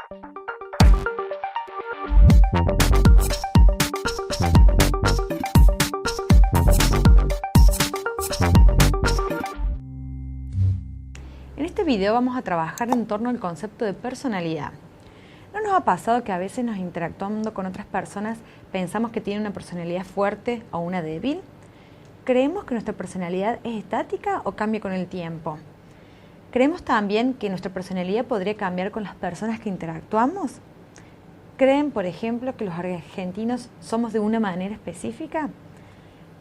En este video vamos a trabajar en torno al concepto de personalidad. ¿No nos ha pasado que a veces nos interactuando con otras personas pensamos que tienen una personalidad fuerte o una débil? ¿Creemos que nuestra personalidad es estática o cambia con el tiempo? ¿Creemos también que nuestra personalidad podría cambiar con las personas que interactuamos? ¿Creen, por ejemplo, que los argentinos somos de una manera específica?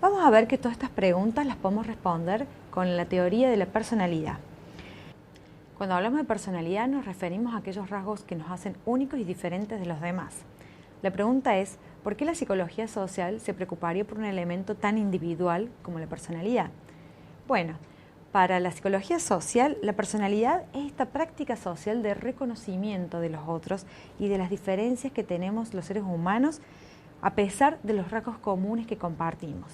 Vamos a ver que todas estas preguntas las podemos responder con la teoría de la personalidad. Cuando hablamos de personalidad nos referimos a aquellos rasgos que nos hacen únicos y diferentes de los demás. La pregunta es, ¿por qué la psicología social se preocuparía por un elemento tan individual como la personalidad? Bueno, para la psicología social, la personalidad es esta práctica social de reconocimiento de los otros y de las diferencias que tenemos los seres humanos a pesar de los rasgos comunes que compartimos.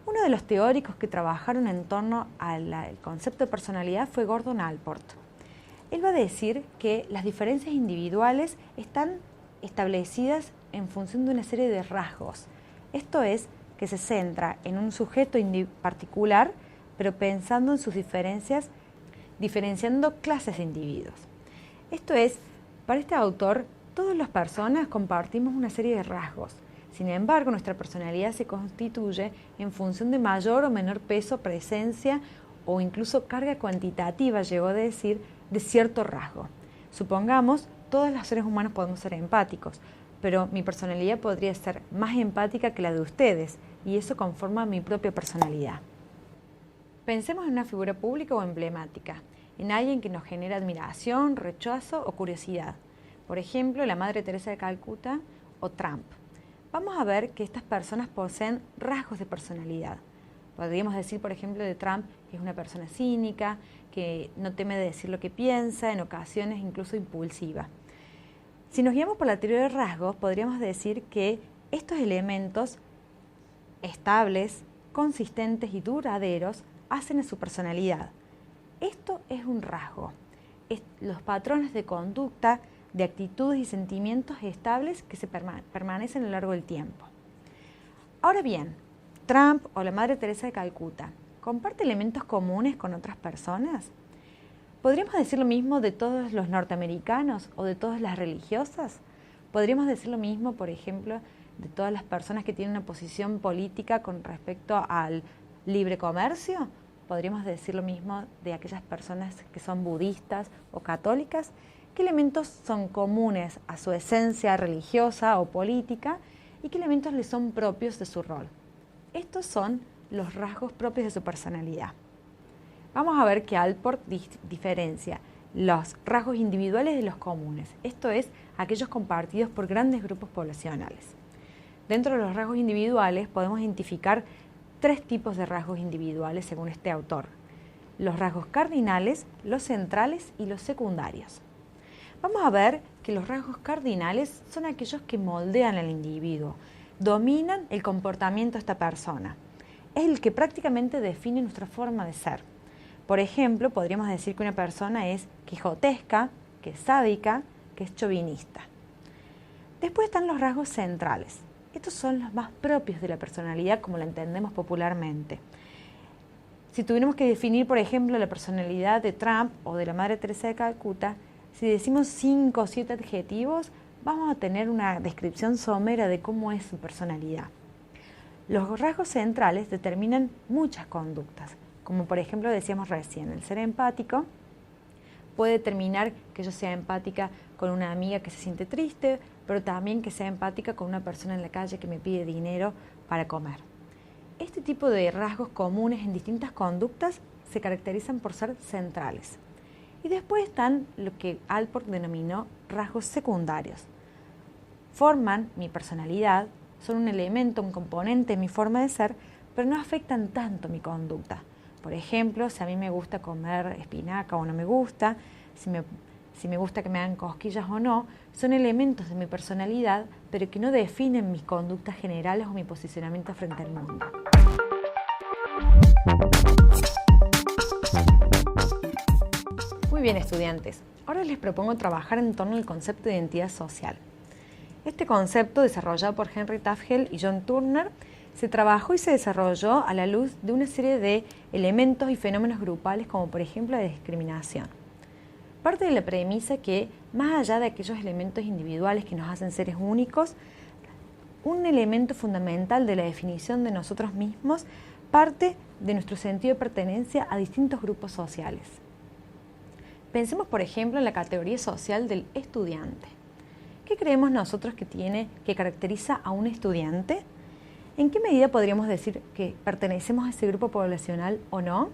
Uno de los teóricos que trabajaron en torno al concepto de personalidad fue Gordon Allport. Él va a decir que las diferencias individuales están establecidas en función de una serie de rasgos. Esto es, que se centra en un sujeto particular, pero pensando en sus diferencias, diferenciando clases de individuos. Esto es, para este autor, todas las personas compartimos una serie de rasgos. Sin embargo, nuestra personalidad se constituye en función de mayor o menor peso, presencia o incluso carga cuantitativa, llegó a decir, de cierto rasgo. Supongamos, todos los seres humanos podemos ser empáticos, pero mi personalidad podría ser más empática que la de ustedes y eso conforma mi propia personalidad. Pensemos en una figura pública o emblemática, en alguien que nos genera admiración, rechazo o curiosidad. Por ejemplo, la Madre Teresa de Calcuta o Trump. Vamos a ver que estas personas poseen rasgos de personalidad. Podríamos decir, por ejemplo, de Trump que es una persona cínica, que no teme de decir lo que piensa, en ocasiones incluso impulsiva. Si nos guiamos por la teoría de rasgos, podríamos decir que estos elementos estables, consistentes y duraderos hacen a su personalidad. Esto es un rasgo. Los patrones de conducta, de actitudes y sentimientos estables que se permanecen a lo largo del tiempo. Ahora bien, Trump o la Madre Teresa de Calcuta, ¿comparte elementos comunes con otras personas? ¿Podríamos decir lo mismo de todos los norteamericanos o de todas las religiosas? ¿Podríamos decir lo mismo, por ejemplo, de todas las personas que tienen una posición política con respecto al libre comercio? ¿Podríamos decir lo mismo de aquellas personas que son budistas o católicas? ¿Qué elementos son comunes a su esencia religiosa o política y qué elementos les son propios de su rol? Estos son los rasgos propios de su personalidad. Vamos a ver que Allport diferencia los rasgos individuales de los comunes, esto es, aquellos compartidos por grandes grupos poblacionales. Dentro de los rasgos individuales podemos identificar tres tipos de rasgos individuales según este autor: los rasgos cardinales, los centrales y los secundarios. Vamos a ver que los rasgos cardinales son aquellos que moldean al individuo, dominan el comportamiento de esta persona. Es el que prácticamente define nuestra forma de ser. Por ejemplo, podríamos decir que una persona es quijotesca, que es sádica, que es chauvinista. Después están los rasgos centrales. Estos son los más propios de la personalidad como la entendemos popularmente. Si tuviéramos que definir, por ejemplo, la personalidad de Trump o de la Madre Teresa de Calcuta, si decimos 5 o 7 adjetivos, vamos a tener una descripción somera de cómo es su personalidad. Los rasgos centrales determinan muchas conductas, como por ejemplo decíamos recién, el ser empático puede determinar que yo sea empática con una amiga que se siente triste, pero también que sea empática con una persona en la calle que me pide dinero para comer. Este tipo de rasgos comunes en distintas conductas se caracterizan por ser centrales. Y después están lo que Allport denominó rasgos secundarios. Forman mi personalidad, son un elemento, un componente de mi forma de ser, pero no afectan tanto mi conducta. Por ejemplo, si a mí me gusta comer espinaca o no me gusta, si me gusta que me hagan cosquillas o no, son elementos de mi personalidad, pero que no definen mis conductas generales o mi posicionamiento frente al mundo. Muy bien, estudiantes. Ahora les propongo trabajar en torno al concepto de identidad social. Este concepto, desarrollado por Henry Tafgel y John Turner, se trabajó y se desarrolló a la luz de una serie de elementos y fenómenos grupales, como por ejemplo la discriminación. Parte de la premisa que, más allá de aquellos elementos individuales que nos hacen seres únicos, un elemento fundamental de la definición de nosotros mismos parte de nuestro sentido de pertenencia a distintos grupos sociales. Pensemos, por ejemplo, en la categoría social del estudiante. ¿Qué creemos nosotros que caracteriza a un estudiante? ¿En qué medida podríamos decir que pertenecemos a ese grupo poblacional o no?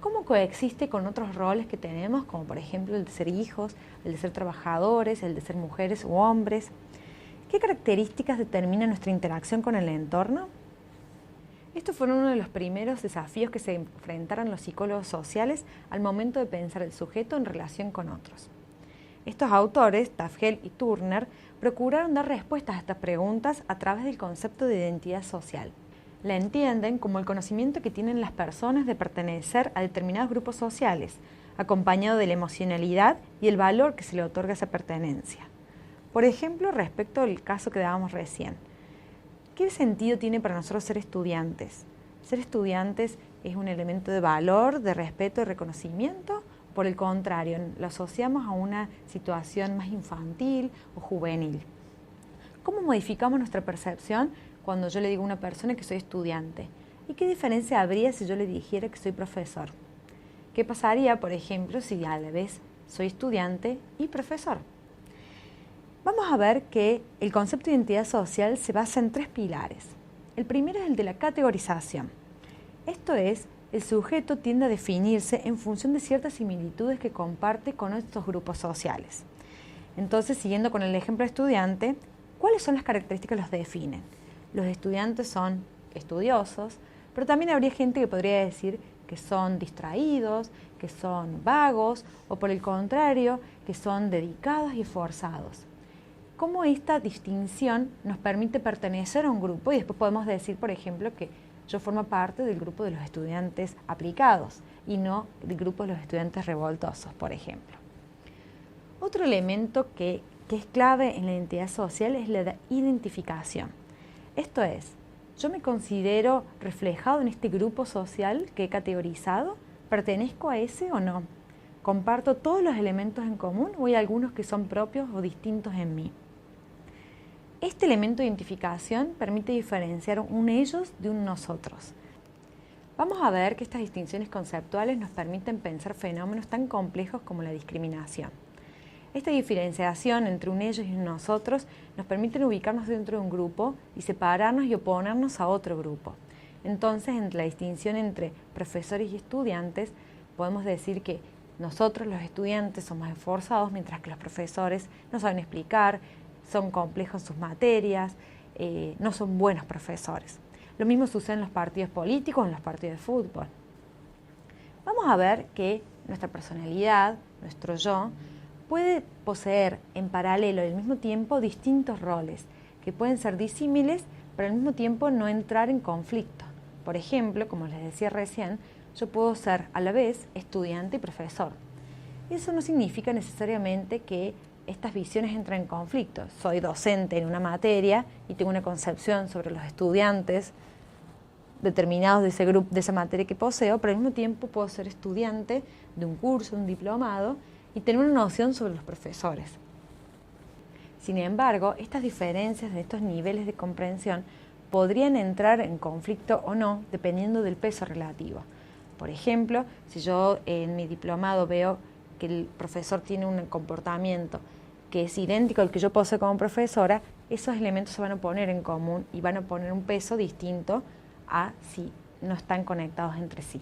¿Cómo coexiste con otros roles que tenemos, como por ejemplo el de ser hijos, el de ser trabajadores, el de ser mujeres u hombres? ¿Qué características determinan nuestra interacción con el entorno? Estos fueron uno de los primeros desafíos que se enfrentaron los psicólogos sociales al momento de pensar el sujeto en relación con otros. Estos autores, Tafgel y Turner, procuraron dar respuestas a estas preguntas a través del concepto de identidad social. La entienden como el conocimiento que tienen las personas de pertenecer a determinados grupos sociales, acompañado de la emocionalidad y el valor que se le otorga a esa pertenencia. Por ejemplo, respecto al caso que dábamos recién, ¿qué sentido tiene para nosotros ser estudiantes? ¿Ser estudiantes es un elemento de valor, de respeto, de reconocimiento? Por el contrario, lo asociamos a una situación más infantil o juvenil. ¿Cómo modificamos nuestra percepción cuando yo le digo a una persona que soy estudiante? ¿Y qué diferencia habría si yo le dijera que soy profesor? ¿Qué pasaría, por ejemplo, si a la vez soy estudiante y profesor? Vamos a ver que el concepto de identidad social se basa en 3 pilares. El primero es el de la categorización. Esto es, el sujeto tiende a definirse en función de ciertas similitudes que comparte con estos grupos sociales. Entonces, siguiendo con el ejemplo de estudiante, ¿cuáles son las características que los definen? Los estudiantes son estudiosos, pero también habría gente que podría decir que son distraídos, que son vagos o por el contrario, que son dedicados y esforzados. Cómo esta distinción nos permite pertenecer a un grupo y después podemos decir, por ejemplo, que yo formo parte del grupo de los estudiantes aplicados y no del grupo de los estudiantes revoltosos, por ejemplo. Otro elemento que es clave en la identidad social es la identificación. Esto es, yo me considero reflejado en este grupo social que he categorizado, ¿pertenezco a ese o no? ¿Comparto todos los elementos en común o hay algunos que son propios o distintos en mí? Este elemento de identificación permite diferenciar un ellos de un nosotros. Vamos a ver que estas distinciones conceptuales nos permiten pensar fenómenos tan complejos como la discriminación. Esta diferenciación entre un ellos y un nosotros nos permite ubicarnos dentro de un grupo y separarnos y oponernos a otro grupo. Entonces, entre la distinción entre profesores y estudiantes, podemos decir que nosotros, los estudiantes, somos esforzados, mientras que los profesores no saben explicar, son complejos en sus materias, no son buenos profesores. Lo mismo sucede en los partidos políticos, en los partidos de fútbol. Vamos a ver que nuestra personalidad, nuestro yo, puede poseer en paralelo y al mismo tiempo distintos roles que pueden ser disímiles, pero al mismo tiempo no entrar en conflicto. Por ejemplo, como les decía recién, yo puedo ser a la vez estudiante y profesor. Eso no significa necesariamente que estas visiones entran en conflicto. Soy docente en una materia y tengo una concepción sobre los estudiantes determinados de ese grupo, de esa materia que poseo, pero al mismo tiempo puedo ser estudiante de un curso, un diplomado y tener una noción sobre los profesores. Sin embargo, estas diferencias de estos niveles de comprensión podrían entrar en conflicto o no, dependiendo del peso relativo. Por ejemplo, si yo en mi diplomado veo que el profesor tiene un comportamiento que es idéntico al que yo poseo como profesora, esos elementos se van a poner en común y van a poner un peso distinto a si no están conectados entre sí.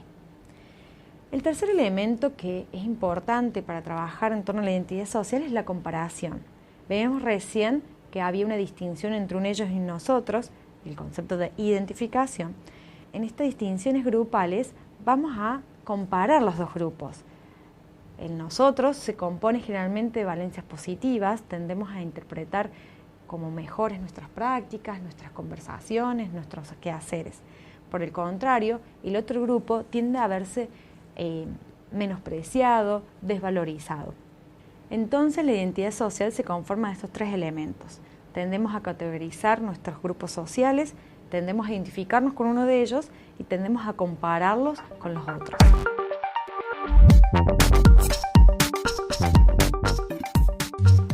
El tercer elemento que es importante para trabajar en torno a la identidad social es la comparación. Vemos recién que había una distinción entre un ellos y nosotros, el concepto de identificación. En estas distinciones grupales vamos a comparar los dos grupos. El nosotros se compone generalmente de valencias positivas, tendemos a interpretar como mejores nuestras prácticas, nuestras conversaciones, nuestros quehaceres. Por el contrario, el otro grupo tiende a verse menospreciado, desvalorizado. Entonces la identidad social se conforma de estos tres elementos. Tendemos a categorizar nuestros grupos sociales, tendemos a identificarnos con uno de ellos y tendemos a compararlos con los otros.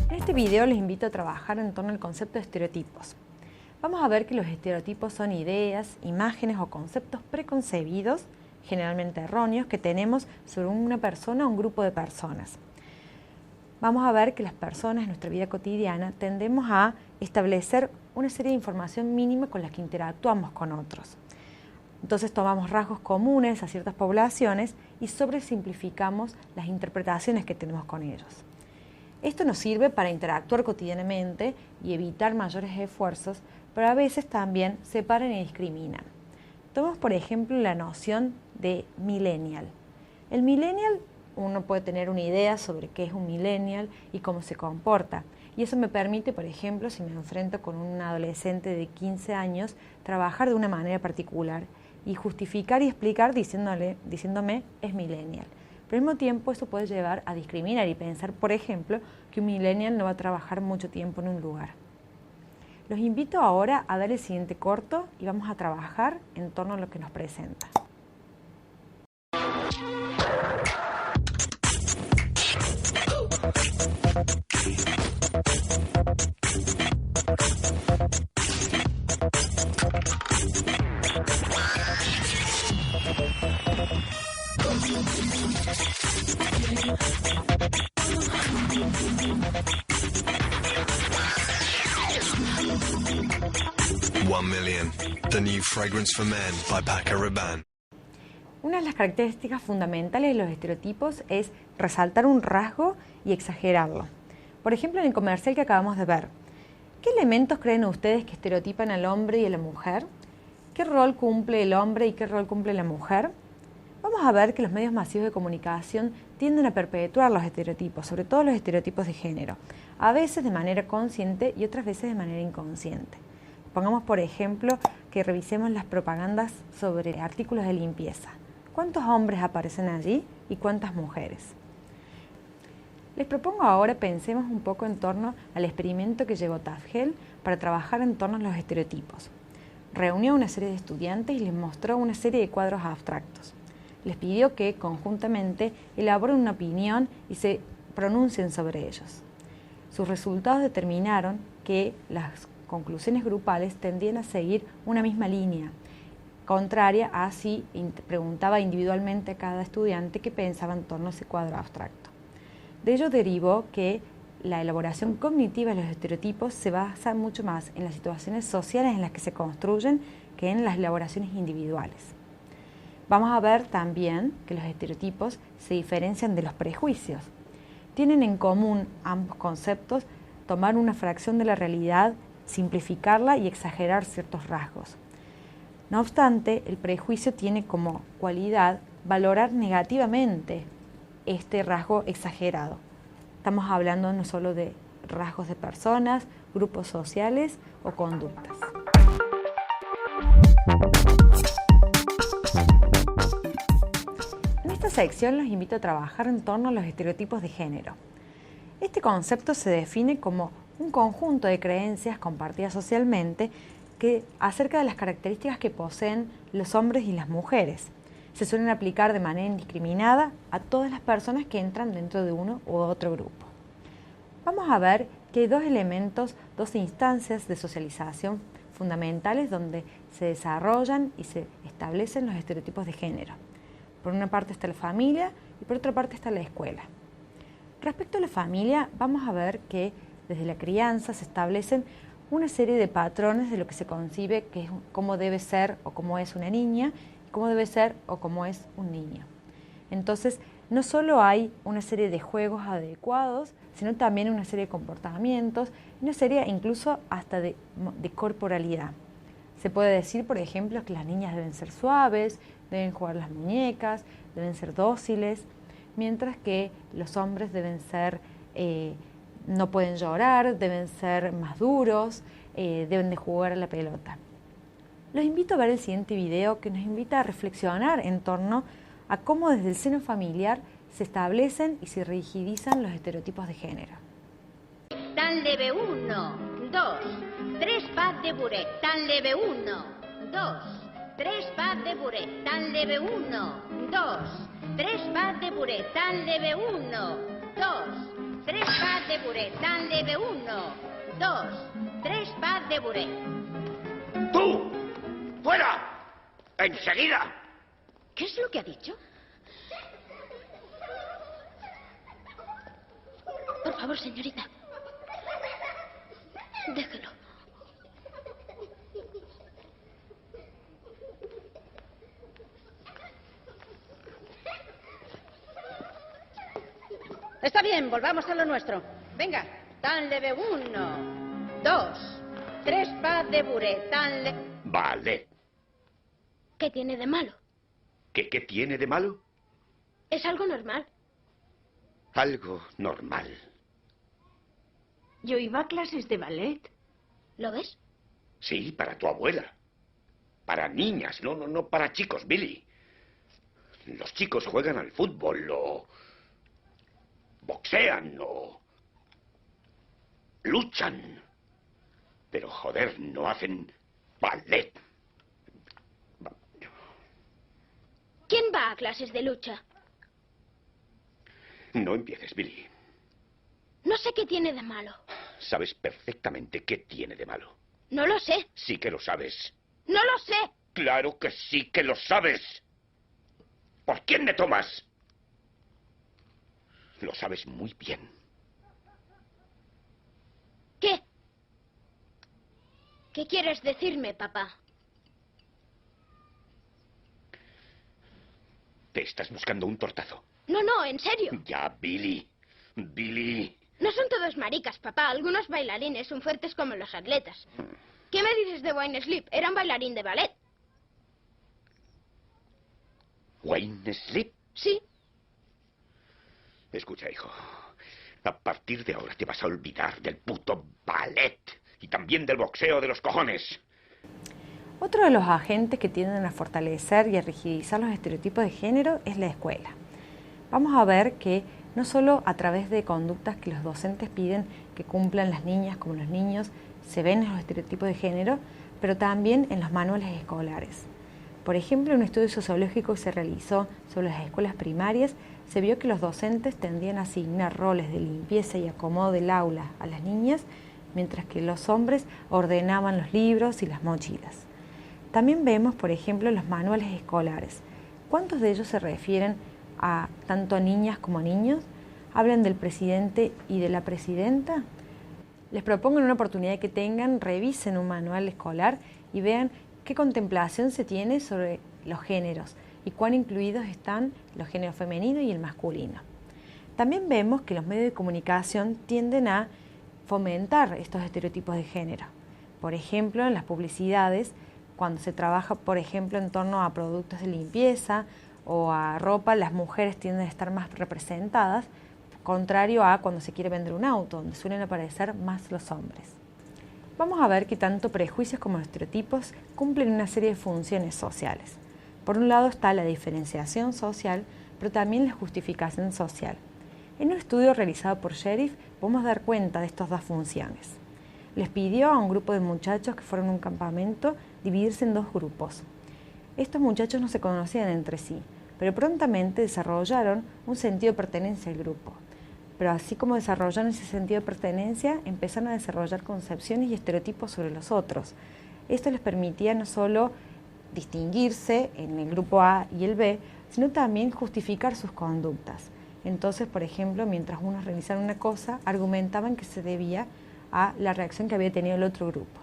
En este video les invito a trabajar en torno al concepto de estereotipos. Vamos a ver que los estereotipos son ideas, imágenes o conceptos preconcebidos, generalmente erróneos, que tenemos sobre una persona o un grupo de personas. Vamos a ver que las personas en nuestra vida cotidiana tendemos a establecer una serie de información mínima con la que interactuamos con otros. Entonces tomamos rasgos comunes a ciertas poblaciones y sobresimplificamos las interpretaciones que tenemos con ellos. Esto nos sirve para interactuar cotidianamente y evitar mayores esfuerzos, pero a veces también separan y discriminan. Tomemos por ejemplo la noción de millennial. El millennial, uno puede tener una idea sobre qué es un millennial y cómo se comporta. Y eso me permite, por ejemplo, si me enfrento con un adolescente de 15 años, trabajar de una manera particular y justificar y explicar diciéndome es millennial. Pero al mismo tiempo eso puede llevar a discriminar y pensar, por ejemplo, que un millennial no va a trabajar mucho tiempo en un lugar. Los invito ahora a ver el siguiente corto y vamos a trabajar en torno a lo que nos presenta. One Million, the new fragrance for men by Paco Rabanne. Una de las características fundamentales de los estereotipos es resaltar un rasgo y exagerarlo. Por ejemplo, en el comercial que acabamos de ver, ¿qué elementos creen ustedes que estereotipan al hombre y a la mujer? ¿Qué rol cumple el hombre y qué rol cumple la mujer? Vamos a ver que los medios masivos de comunicación tienden a perpetuar los estereotipos, sobre todo los estereotipos de género, a veces de manera consciente y otras veces de manera inconsciente. Pongamos, por ejemplo, que revisemos las propagandas sobre artículos de limpieza. ¿Cuántos hombres aparecen allí y cuántas mujeres? Les propongo ahora pensemos un poco en torno al experimento que llevó Tafgel para trabajar en torno a los estereotipos. Reunió a una serie de estudiantes y les mostró una serie de cuadros abstractos. Les pidió que conjuntamente elaboren una opinión y se pronuncien sobre ellos. Sus resultados determinaron que las conclusiones grupales tendían a seguir una misma línea, contraria a si preguntaba individualmente a cada estudiante qué pensaba en torno a ese cuadro abstracto. De ello derivó que la elaboración cognitiva de los estereotipos se basa mucho más en las situaciones sociales en las que se construyen que en las elaboraciones individuales. Vamos a ver también que los estereotipos se diferencian de los prejuicios. Tienen en común ambos conceptos tomar una fracción de la realidad, simplificarla y exagerar ciertos rasgos. No obstante, el prejuicio tiene como cualidad valorar negativamente este rasgo exagerado. Estamos hablando no solo de rasgos de personas, grupos sociales o conductas. En esta sección los invito a trabajar en torno a los estereotipos de género. Este concepto se define como un conjunto de creencias compartidas socialmente acerca de las características que poseen los hombres y las mujeres. Se suelen aplicar de manera indiscriminada a todas las personas que entran dentro de uno u otro grupo. Vamos a ver que hay dos elementos, dos instancias de socialización fundamentales donde se desarrollan y se establecen los estereotipos de género. Por una parte está la familia y por otra parte está la escuela. Respecto a la familia, vamos a ver que desde la crianza se establecen una serie de patrones de lo que se concibe que es cómo debe ser o cómo es una niña, cómo debe ser o cómo es un niño. Entonces, no solo hay una serie de juegos adecuados, sino también una serie de comportamientos, una serie incluso hasta de corporalidad. Se puede decir, por ejemplo, que las niñas deben ser suaves, deben jugar las muñecas, deben ser dóciles, mientras que los hombres deben ser no pueden llorar, deben ser más duros, deben de jugar a la pelota. Los invito a ver el siguiente video que nos invita a reflexionar en torno a cómo desde el seno familiar se establecen y se rigidizan los estereotipos de género. Tan leve 1, 2, 3 pas de bourré, tan leve 1, 2, 3 pas de bourré, tan leve 1, 2, 3 pas de bourré, tan leve 1, 2, 3 pas de bourré, tan leve 1, 2, 3 pas de bourré. ¡Tú! ¡Fuera! ¡Enseguida! ¿Qué es lo que ha dicho? Por favor, señorita. Déjelo. Está bien, volvamos a lo nuestro. Venga, tan leve 1, 2, 3 pas de bourré, tan leve... Vale. ¿Qué tiene de malo? ¿Qué tiene de malo? Es algo normal. Algo normal. Yo iba a clases de ballet. ¿Lo ves? Sí, para tu abuela. Para niñas, no para chicos, Billy. Los chicos juegan al fútbol o boxean o luchan. Pero, joder, no hacen ballet. ¿Quién va a clases de lucha? No empieces, Billy. No sé qué tiene de malo. Sabes perfectamente qué tiene de malo. No lo sé. Sí que lo sabes. No lo sé. Claro que sí que lo sabes. ¿Por quién me tomas? Lo sabes muy bien. ¿Qué? ¿Qué quieres decirme, papá? Te estás buscando un tortazo. No, en serio. Ya, Billy. Billy. No son todos maricas, papá. Algunos bailarines son fuertes como los atletas. ¿Qué me dices de Wayne Sleep? Era un bailarín de ballet. ¿Wayne Sleep? Sí. Escucha, hijo. A partir de ahora te vas a olvidar del puto ballet. Y también del boxeo de los cojones. Otro de los agentes que tienden a fortalecer y a rigidizar los estereotipos de género es la escuela. Vamos a ver que no solo a través de conductas que los docentes piden que cumplan las niñas como los niños, se ven en los estereotipos de género, pero también en los manuales escolares. Por ejemplo, en un estudio sociológico que se realizó sobre las escuelas primarias, se vio que los docentes tendían a asignar roles de limpieza y acomodo del aula a las niñas, mientras que los hombres ordenaban los libros y las mochilas. También vemos, por ejemplo, los manuales escolares. ¿Cuántos de ellos se refieren a tanto a niñas como a niños? ¿Hablan del presidente y de la presidenta? Les propongo en una oportunidad que tengan, revisen un manual escolar y vean qué contemplación se tiene sobre los géneros y cuán incluidos están los géneros femenino y el masculino. También vemos que los medios de comunicación tienden a fomentar estos estereotipos de género. Por ejemplo, en las publicidades, cuando se trabaja, por ejemplo, en torno a productos de limpieza o a ropa, las mujeres tienden a estar más representadas, contrario a cuando se quiere vender un auto, donde suelen aparecer más los hombres. Vamos a ver que tanto prejuicios como estereotipos cumplen una serie de funciones sociales. Por un lado está la diferenciación social, pero también la justificación social. En un estudio realizado por Sheriff podemos dar cuenta de estas dos funciones. Les pidió a un grupo de muchachos que fueron a un campamento dividirse en dos grupos. Estos muchachos no se conocían entre sí, pero prontamente desarrollaron un sentido de pertenencia al grupo. Pero así como desarrollaron ese sentido de pertenencia, empezaron a desarrollar concepciones y estereotipos sobre los otros. Esto les permitía no solo distinguirse en el grupo A y el B, sino también justificar sus conductas. Entonces, por ejemplo, mientras unos realizaban una cosa, argumentaban que se debía a la reacción que había tenido el otro grupo.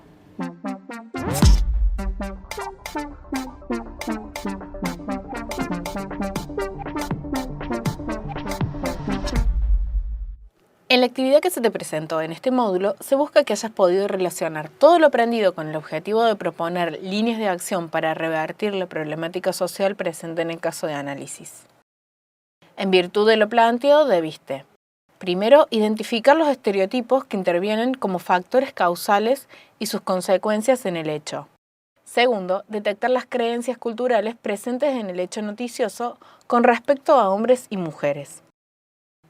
En la actividad que se te presentó en este módulo, se busca que hayas podido relacionar todo lo aprendido con el objetivo de proponer líneas de acción para revertir la problemática social presente en el caso de análisis. En virtud de lo planteado, debiste: primero, identificar los estereotipos que intervienen como factores causales y sus consecuencias en el hecho. Segundo, detectar las creencias culturales presentes en el hecho noticioso con respecto a hombres y mujeres.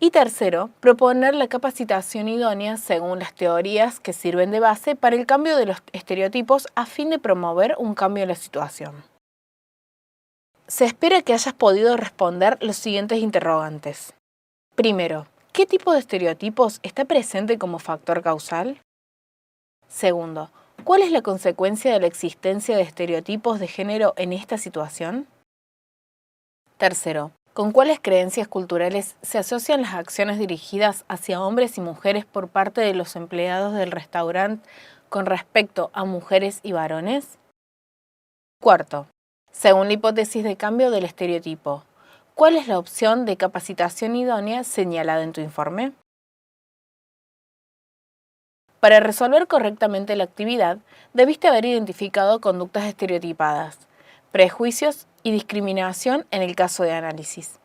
Y tercero, proponer la capacitación idónea según las teorías que sirven de base para el cambio de los estereotipos a fin de promover un cambio en la situación. Se espera que hayas podido responder los siguientes interrogantes. Primero, ¿qué tipo de estereotipos está presente como factor causal? Segundo, ¿cuál es la consecuencia de la existencia de estereotipos de género en esta situación? Tercero, ¿con cuáles creencias culturales se asocian las acciones dirigidas hacia hombres y mujeres por parte de los empleados del restaurante con respecto a mujeres y varones? Cuarto, según la hipótesis de cambio del estereotipo, ¿cuál es la opción de capacitación idónea señalada en tu informe? Para resolver correctamente la actividad, debiste haber identificado conductas estereotipadas, prejuicios y discriminación en el caso de análisis.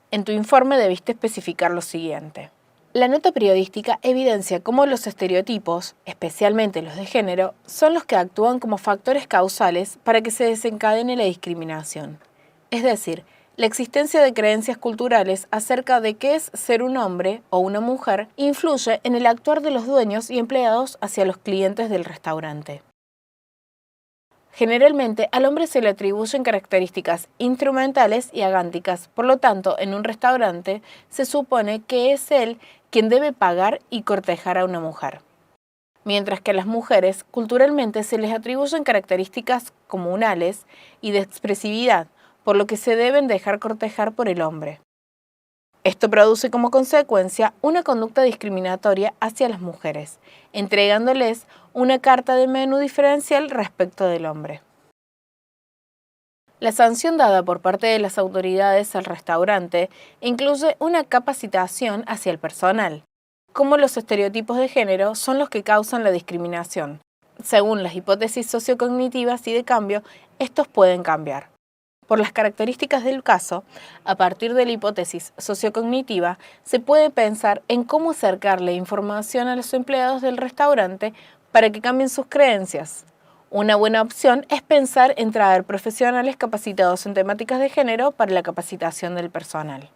En tu informe debiste especificar lo siguiente. La nota periodística evidencia cómo los estereotipos, especialmente los de género, son los que actúan como factores causales para que se desencadene la discriminación. Es decir, la existencia de creencias culturales acerca de qué es ser un hombre o una mujer influye en el actuar de los dueños y empleados hacia los clientes del restaurante. Generalmente, al hombre se le atribuyen características instrumentales y agánticas, por lo tanto, en un restaurante se supone que es él quien debe pagar y cortejar a una mujer. Mientras que a las mujeres, culturalmente, se les atribuyen características comunales y de expresividad, por lo que se deben dejar cortejar por el hombre. Esto produce como consecuencia una conducta discriminatoria hacia las mujeres, entregándoles una carta de menú diferencial respecto del hombre. La sanción dada por parte de las autoridades al restaurante incluye una capacitación hacia el personal, como los estereotipos de género son los que causan la discriminación. Según las hipótesis sociocognitivas y de cambio, estos pueden cambiar. Por las características del caso, a partir de la hipótesis sociocognitiva, se puede pensar en cómo acercarle información a los empleados del restaurante para que cambien sus creencias. Una buena opción es pensar en traer profesionales capacitados en temáticas de género para la capacitación del personal.